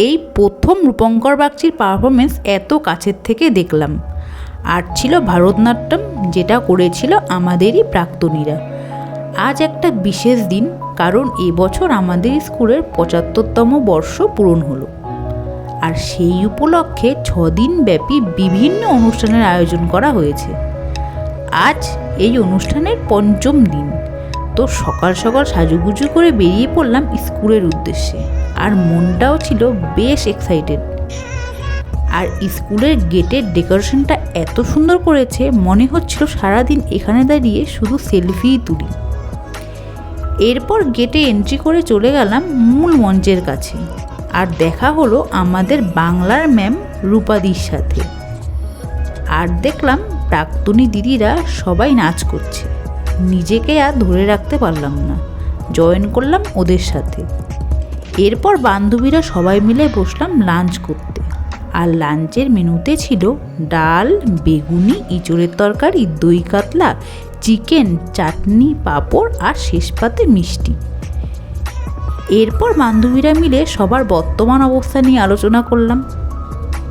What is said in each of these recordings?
এই প্রথম রূপঙ্কর বাগচির পারফরমেন্স এত কাছের থেকে দেখলাম। আর ছিল ভারতনাট্যম, যেটা করেছিল আমাদেরই প্রাক্তনীরা। আজ একটা বিশেষ দিন, কারণ এবছর আমাদের স্কুলের ৭৫তম বর্ষ পূরণ হলো। আর সেই উপলক্ষে ৬ দিন ব্যাপী বিভিন্ন অনুষ্ঠানের আয়োজন করা হয়েছে। আজ এই অনুষ্ঠানের ৫ম দিন। তো সকাল সকাল সাজুগুজু করে বেরিয়ে পড়লাম স্কুলের উদ্দেশ্যে। আর মনটাও ছিল বেশ এক্সাইটেড। আর স্কুলের গেটের ডেকোরেশনটা এত সুন্দর করেছে, মনে হচ্ছিল সারাদিন এখানে দাঁড়িয়ে শুধু সেলফিই তুলি। এরপর গেটে এন্ট্রি করে চলে গেলাম মূল মঞ্চের কাছে। আর দেখা হলো আমাদের বাংলার ম্যাম রূপাদির সাথে। আর দেখলাম প্রাক্তনী দিদিরা সবাই নাচ করছে। নিজেকে আর ধরে রাখতে পারলাম না, জয়েন করলাম ওদের সাথে। এরপর বান্ধবীরা সবাই মিলে বসলাম লাঞ্চ করতে। আর লাঞ্চের মেনুতে ছিল ডাল, বেগুনি, ইঁচড়ের তরকারি, দই কাতলা, চিকেন, চাটনি, পাঁপড় আর শেষ পাতে মিষ্টি। এরপর বান্ধবীরা মিলে সবার বর্তমান অবস্থা নিয়ে আলোচনা করলাম।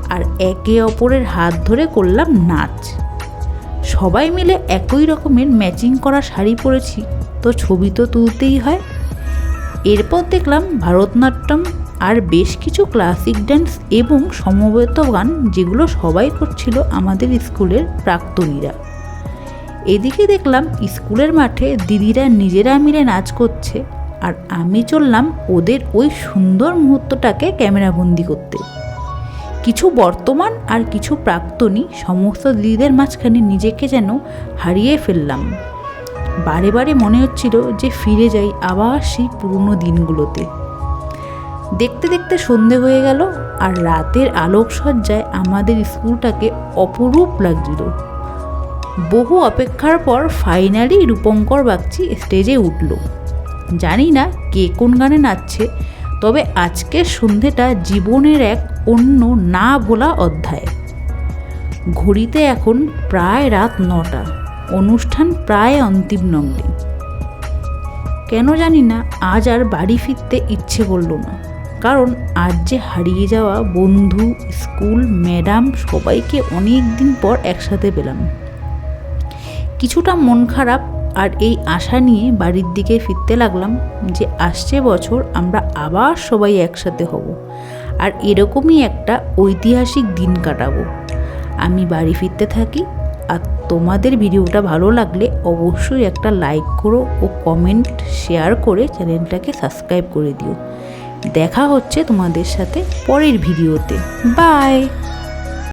আর একে অপরের হাত ধরে করলাম নাচ। সবাই মিলে একই রকমের ম্যাচিং করা শাড়ি পরেছি, তো ছবি তো তুলতেই হয়। এরপর দেখলাম ভারতনাট্যম আর বেশ কিছু ক্লাসিক ডান্স এবং সমবেত গান, যেগুলো সবাই করছিল আমাদের স্কুলের প্রাক্তনীরা। এদিকে দেখলাম স্কুলের মাঠে দিদিরা নিজেরা মিলে নাচ করছে। আর আমি চললাম ওদের ওই সুন্দর মুহূর্তটাকে ক্যামেরাবন্দি করতে। কিছু বর্তমান আর কিছু প্রাক্তনী, সমস্ত দিদিদের মাঝখানে নিজেকে যেন হারিয়ে ফেললাম। বারে বারে মনে হচ্ছিল যে ফিরে যাই আবার সেই পুরনো দিনগুলোতে। দেখতে দেখতে সন্ধে হয়ে গেল। আর রাতের আলোকসজ্জায় আমাদের স্কুলটাকে অপরূপ লাগছিল। বহু অপেক্ষার পর ফাইনালি রূপঙ্কর বাগচি স্টেজে উঠল। জানি না কে কোন গানে নাচছে, তবে আজকের সন্ধেটা জীবনের এক অন্য না ভোলা অধ্যায়। ঘড়িতে এখন প্রায় রাত ৯টা। অনুষ্ঠান প্রায় অন্তিম নঙ্গে। কেন জানি না আজ আর বাড়ি ফিরতে ইচ্ছে করল না, কারণ আজ যে হারিয়ে যাওয়া বন্ধু, স্কুল, ম্যাডাম সবাইকে অনেক দিন পর একসাথে পেলাম। কিছুটা মন খারাপ আর এই আশা নিয়ে বাড়ির দিকে ফিরতে লাগলাম যে আসছে বছর আমরা আবার সবাই একসাথে হব আর এরকমই একটা ঐতিহাসিক দিন কাটাবো। আমি বাড়ি ফিরতে থাকি। আর তোমাদের ভিডিওটা ভালো লাগলে অবশ্যই একটা লাইক করো ও কমেন্ট শেয়ার করে চ্যানেলটাকে সাবস্ক্রাইব করে দিও। দেখা হচ্ছে তোমাদের সাথে পরের ভিডিওতে। বাই।